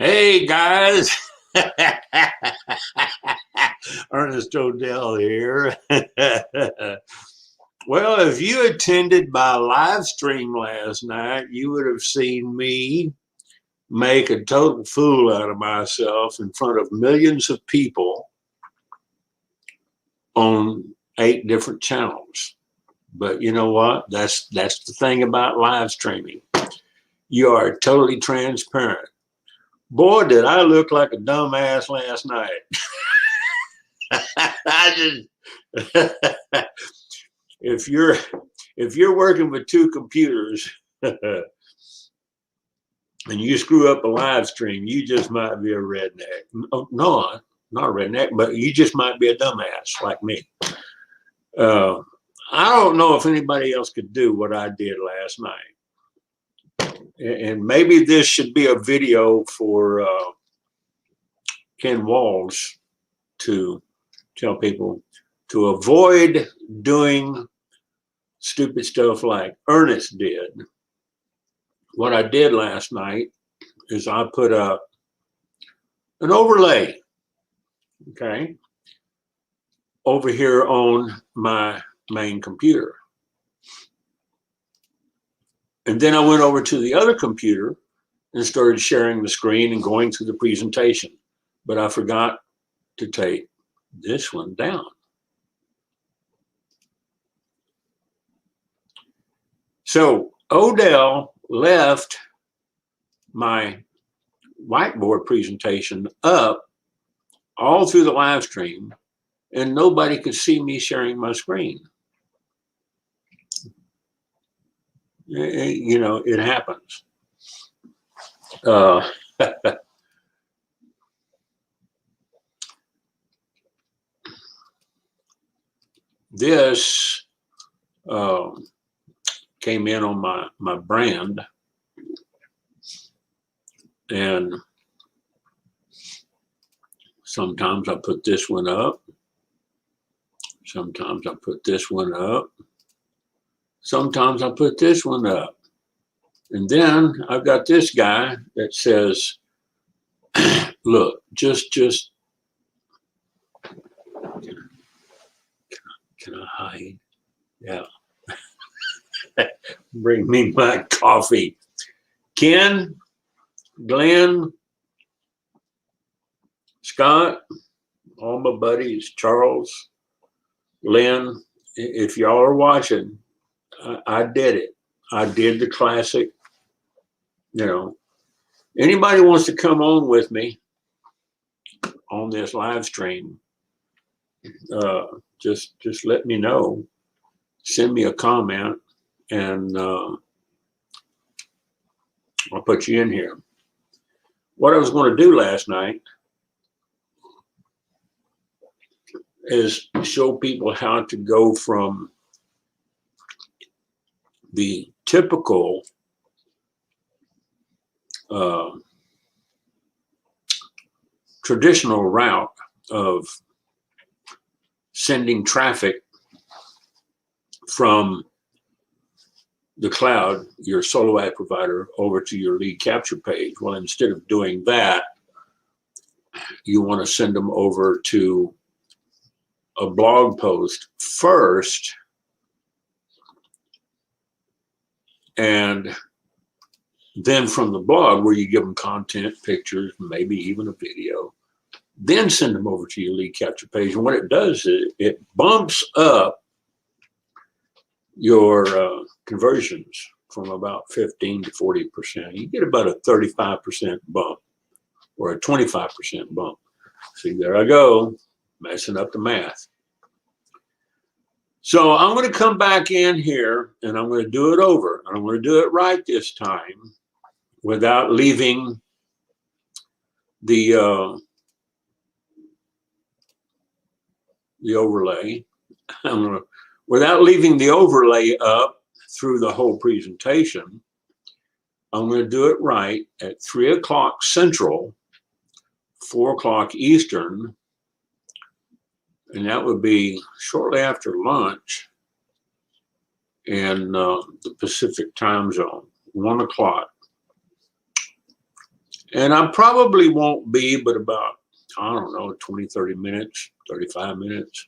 Hey guys, Ernest Odell here. Well, if you attended my live stream last night, you would have seen me make a total fool out of myself in front of millions of people on 8 different channels. But you know what? That's the thing about live streaming. You are totally transparent. Boy, did I look like a dumbass last night. I just if you're working with 2 computers and you screw up a live stream, you just might be a redneck. No, not a redneck, but you just might be a dumbass like me. I don't know if anybody else could do what I did last night. And maybe this should be a video for Ken Walls to tell people to avoid doing stupid stuff like Ernest did. What I did last night is I put up an overlay, okay, over here on my main computer. And then I went over to the other computer and started sharing the screen and going through the presentation. But I forgot to take this one down. So Odell left my whiteboard presentation up all through the live stream, and nobody could see me sharing my screen. You know, it happens. This came in on my brand, and sometimes I put this one up, sometimes I put this one up, sometimes I put this one up, and then I've got this guy that says, look, just can I hide? Yeah. Bring me my coffee. Ken, Glenn, Scott, all my buddies, Charles, Lynn, if y'all are watching, I did it. I did the classic. You know, anybody wants to come on with me on this live stream, just let me know. Send me a comment, and I'll put you in here. What I was going to do last night is show people how to go from the typical traditional route of sending traffic from the cloud, your solo ad provider, over to your lead capture page. Well, instead of doing that, you want to send them over to a blog post first, and then from the blog, where you give them content, pictures, maybe even a video, then send them over to your lead capture page. And what it does is it bumps up your conversions from about 15 to 40%. You get about a 35% bump or a 25% bump. See, there I go, messing up the math. So I'm going to come back in here and I'm going to do it over. And I'm going to do it right this time without leaving the overlay. Without leaving the overlay up through the whole presentation. I'm going to do it right at 3 o'clock Central, 4 o'clock Eastern, and that would be shortly after lunch in the Pacific time zone, 1 o'clock. And I probably won't be but about, I don't know, 20, 30 minutes, 35 minutes.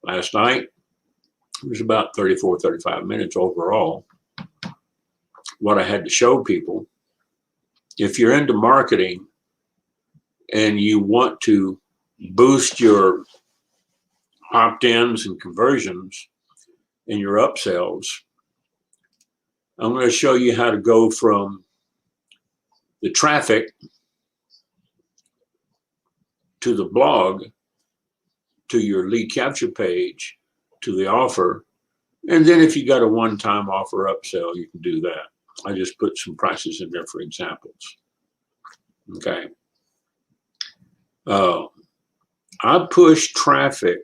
Last night, it was about 34, 35 minutes overall. What I had to show people, if you're into marketing and you want to boost your opt-ins and conversions and your upsells, I'm going to show you how to go from the traffic to the blog, to your lead capture page, to the offer. And then if you got a one-time offer upsell, you can do that. I just put some prices in there for examples. Okay. I push traffic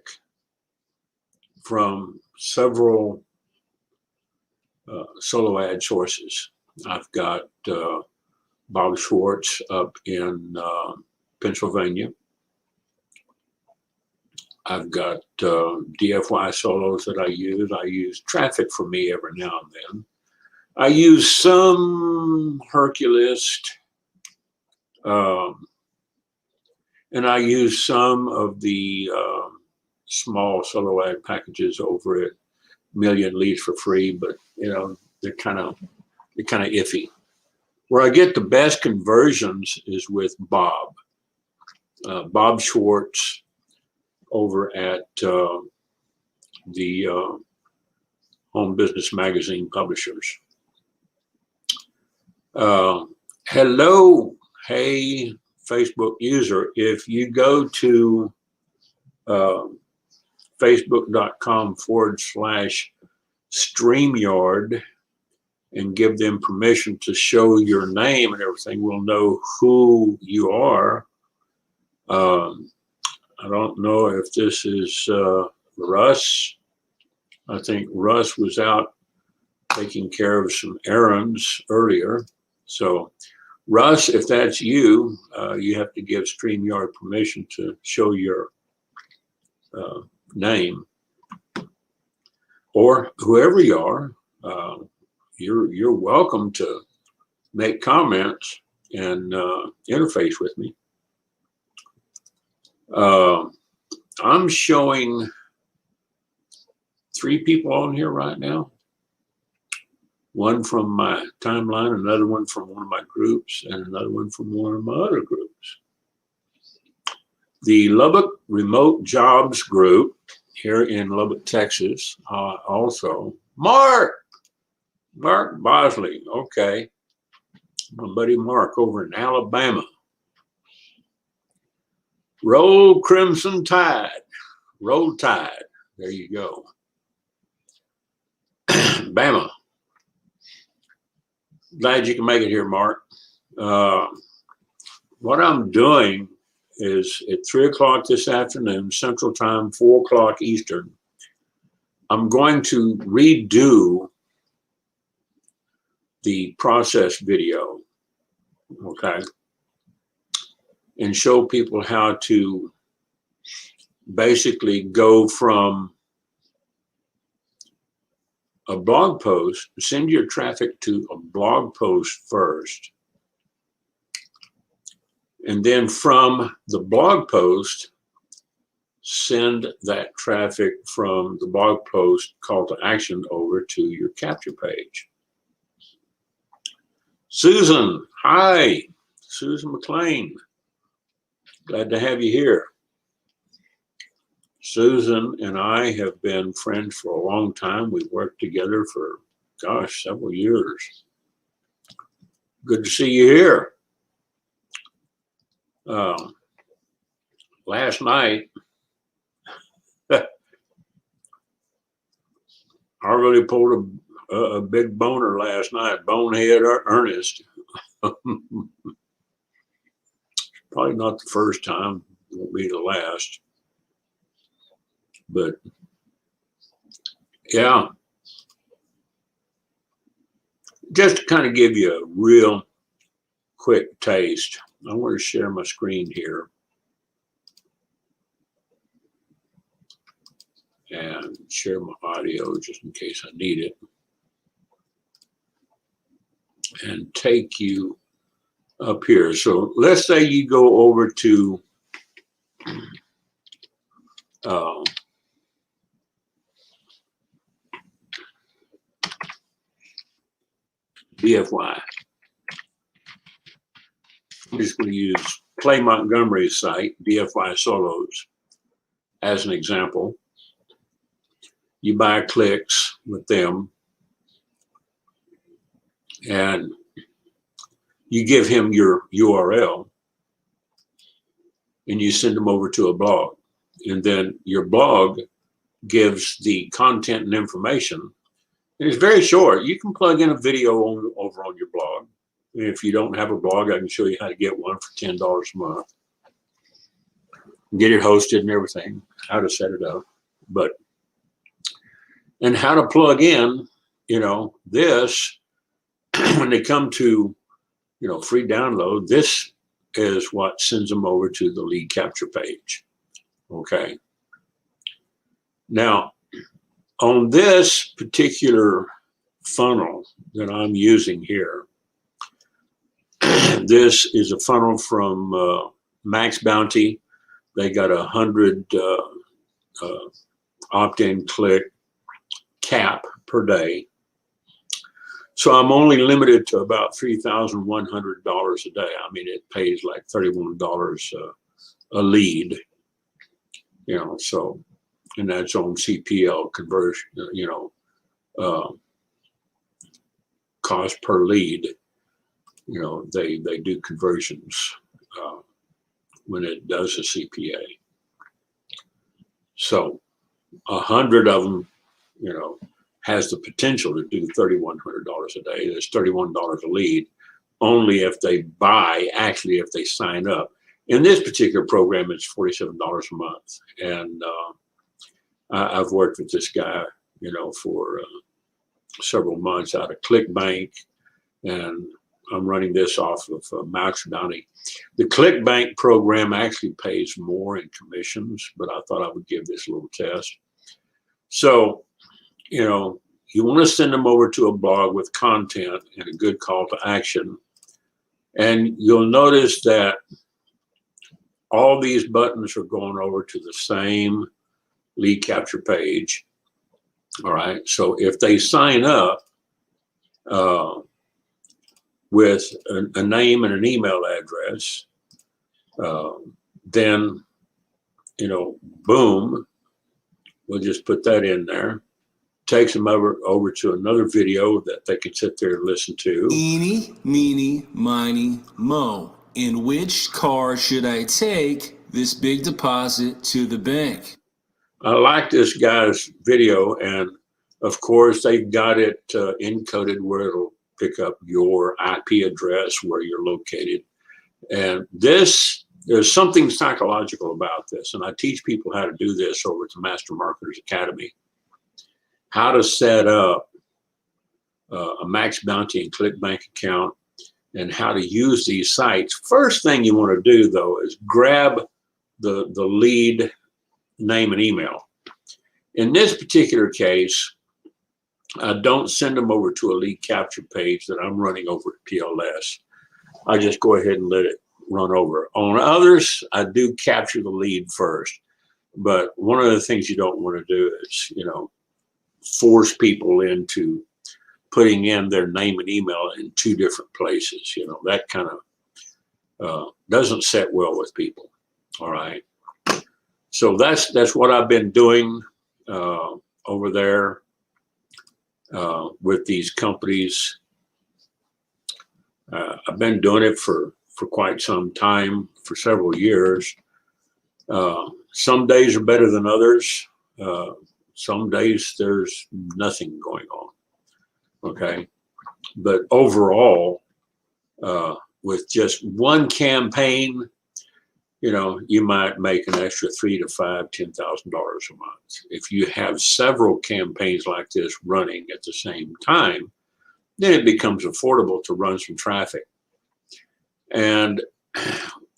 from several solo ad sources. I've got Bob Schwartz up in Pennsylvania. I've got DFY solos that I use. I use Traffic for Me every now and then. I use some Herculist, and I use some of the small solo ad packages over at Million Leads for Free, but you know they're kind of iffy. Where I get the best conversions is with Bob Schwartz over at the Home Business Magazine publishers. Hello, hey, Facebook user. If you go to facebook.com/StreamYard and give them permission to show your name and everything, we'll know who you are. I don't know if this is Russ. I think Russ was out taking care of some errands earlier. So Russ, if that's you, you have to give StreamYard permission to show your name. Or whoever you are, you're welcome to make comments and interface with me. I'm showing 3 people on here right now. One from my timeline, another one from one of my groups, and another one from one of my other groups. The Lubbock Remote Jobs Group here in Lubbock, Texas, also. Mark Bosley, okay. My buddy Mark over in Alabama. Roll Crimson Tide, Roll Tide, there you go. Bama. Glad you can make it here, Mark. What I'm doing is at 3 o'clock this afternoon, Central Time, 4 o'clock Eastern, I'm going to redo the process video, okay, and show people how to basically go from a blog post, send your traffic to a blog post first, and then from the blog post, send that traffic from the blog post call to action over to your capture page. Susan, hi, Susan McLean. Glad to have you here. Susan and I have been friends for a long time. We've worked together for, gosh, several years. Good to see you here. Last night, I really pulled a big boner last night, bonehead Ernest. Probably not the first time, won't be the last. But yeah, just to kind of give you a real quick taste, I want to share my screen here and share my audio just in case I need it, and take you up here. So let's say you go over to BFY. I'm just going to use Clay Montgomery's site, BFY Solos, as an example. You buy clicks with them, and you give him your URL, and you send them over to a blog. And then your blog gives the content and information. And it's very short. You can plug in a video over on your blog. If you don't have a blog, I can show you how to get one for $10 a month. Get it hosted and everything, how to set it up. And how to plug in, this, when they come to, free download, this is what sends them over to the lead capture page. Okay. Now, on this particular funnel that I'm using here, this is a funnel from Max Bounty. They got 100 opt-in click cap per day. So I'm only limited to about $3,100 a day. I mean, it pays like $31 a lead, so, and that's on CPL conversion, cost per lead. They do conversions when it does a CPA. So 100 of them, has the potential to do $3,100 a day. That's $31 a lead, only if they buy, actually if they sign up. In this particular program, it's $47 a month. And I've worked with this guy, for several months out of ClickBank, and I'm running this off of Max Bounty. The ClickBank program actually pays more in commissions, but I thought I would give this a little test. So, you want to send them over to a blog with content and a good call to action. And you'll notice that all these buttons are going over to the same lead capture page. All right. So if they sign up with a name and an email address, then, boom, we'll just put that in there. Takes them over to another video that they can sit there and listen to. Eeny, meeny, miny, mo. In which car should I take this big deposit to the bank? I like this guy's video, and of course they've got it encoded where it'll pick up your IP address, where you're located. And there's something psychological about this, and I teach people how to do this over at the Master Marketers Academy. How to set up a Max Bounty and ClickBank account, and how to use these sites. First thing you want to do, though, is grab the lead name and email. In this particular case, I don't send them over to a lead capture page that I'm running over at PLS. I just go ahead and let it run over. On others, I do capture the lead first. But one of the things you don't want to do is, force people into putting in their name and email in two different places. That kind of doesn't set well with people. All right. So that's what I've been doing over there with these companies. I've been doing it for quite some time, for several years. Some days are better than others. Some days there's nothing going on, okay? But overall, with just one campaign, you might make an extra $3,000 to $5,000, $10,000 a month. If you have several campaigns like this running at the same time, then it becomes affordable to run some traffic. And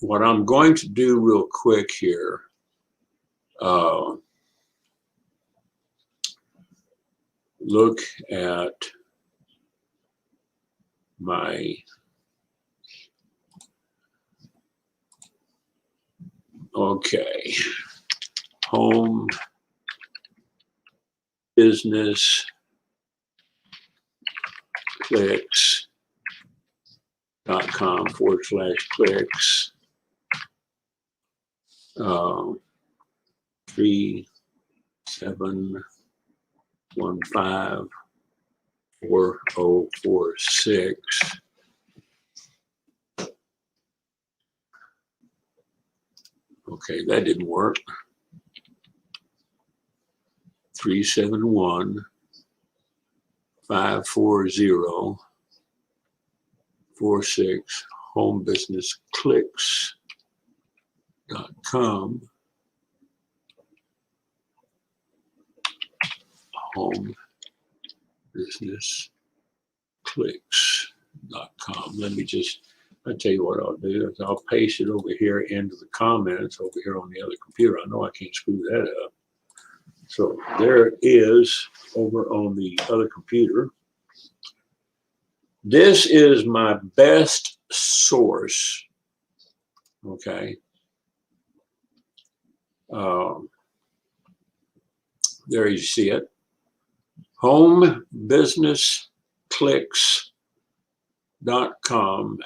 what I'm going to do real quick here, look at my Okay. Home business clicks.com/clicks. 37154046. Okay, that didn't work. 371-540-46 home business clicks.com. Home business clicks.com. I'll tell you what I'll do is I'll paste it over here into the comments over here on the other computer. I know I can't screw that up. So there it is over on the other computer. This is my best source. Okay. There you see it. Home business clicks.com,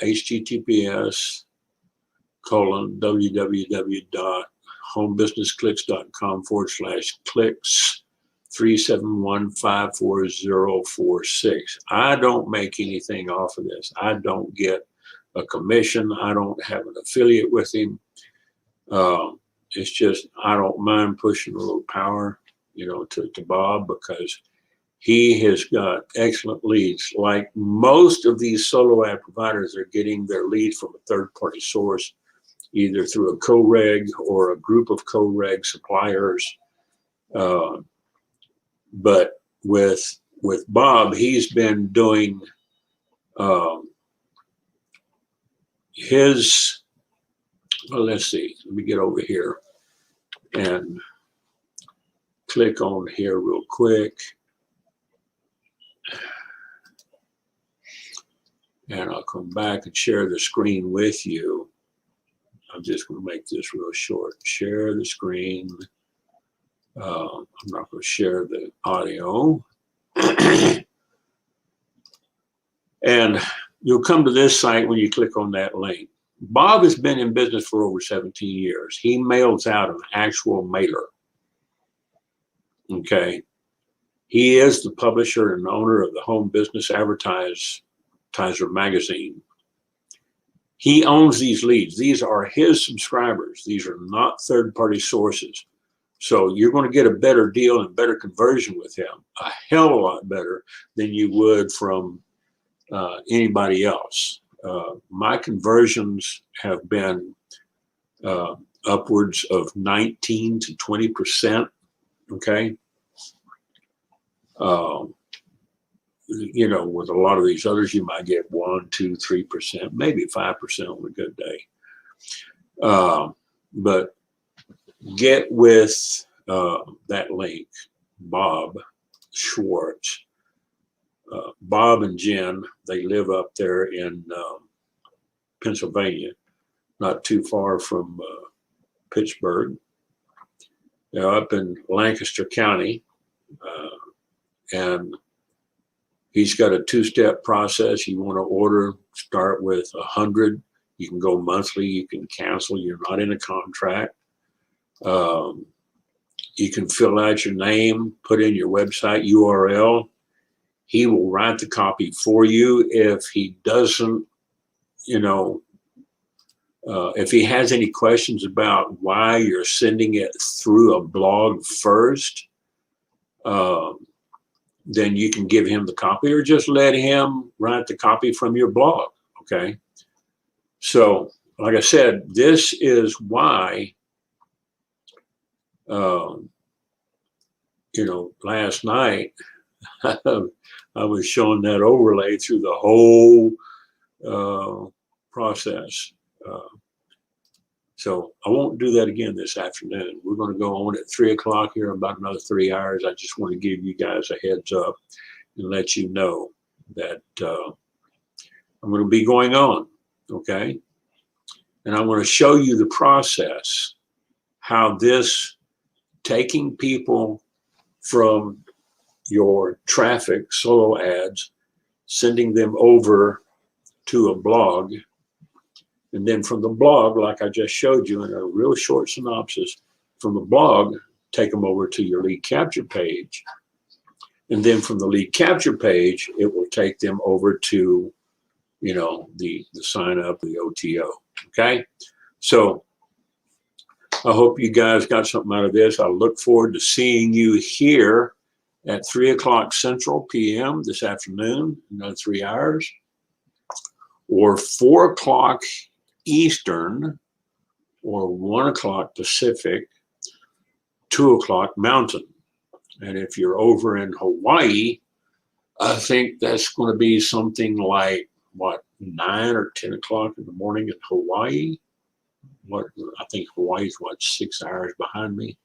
https://homebusinessclicks.com/clicks 371-540-46. I don't make anything off of this. I don't get a commission. I don't have an affiliate with him. It's just, I don't mind pushing a little power, to Bob, because he has got excellent leads. Like most of these solo ad providers are getting their leads from a third-party source, either through a co-reg or a group of co-reg suppliers. But with Bob, he's been doing his, well, let's see, let me get over here and click on here real quick. And I'll come back and share the screen with you. I'm just going to make this real short. Share the screen. I'm not going to share the audio. And you'll come to this site when you click on that link. Bob has been in business for over 17 years. He mails out an actual mailer. Okay. He is the publisher and owner of the Home Business Advertiser magazine. He owns these leads. These are his subscribers. These are not third-party sources. So you're going to get a better deal and better conversion with him, a hell of a lot better than you would from anybody else. My conversions have been upwards of 19 to 20%. Okay. With a lot of these others, you might get 1, 2, 3%, maybe 5% on a good day. But get with that link, Bob Schwartz. Bob and Jen, they live up there in Pennsylvania, not too far from Pittsburgh. They're up in Lancaster County, and he's got a two-step process. You want to order, start with 100. You can go monthly. You can cancel. You're not in a contract. You can fill out your name, put in your website URL. He will write the copy for you. If he doesn't, if he has any questions about why you're sending it through a blog first, then you can give him the copy or just let him write the copy from your blog. Okay. So, like I said, this is why, last night I was showing that overlay through the whole process. So I won't do that again this afternoon. We're going to go on at 3 o'clock here in about another 3 hours. I just want to give you guys a heads up and let you know that I'm going to be going on, okay? And I'm going to show you the process how this taking people from your traffic solo ads, sending them over to a blog, and then from the blog, like I just showed you in a real short synopsis, from the blog, take them over to your lead capture page. And then from the lead capture page, it will take them over to, you know, the sign up, the OTO. Okay. So I hope you guys got something out of this. I look forward to seeing you here at 3 o'clock Central PM this afternoon, another 3 hours, or 4 o'clock Eastern, or 1 o'clock Pacific, 2 o'clock Mountain. And if you're over in Hawaii, I think that's going to be something like, what, 9 or 10 o'clock in the morning in Hawaii. What, I think Hawaii's, what, 6 hours behind me.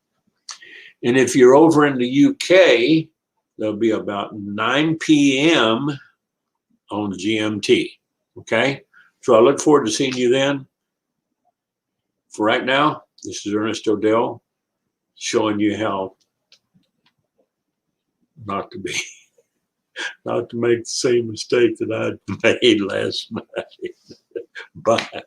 And if you're over in the UK, there'll be about 9 p.m. on GMT. Okay? So I look forward to seeing you then. For right now, this is Ernest Odell showing you how not to make the same mistake that I made last night. Bye.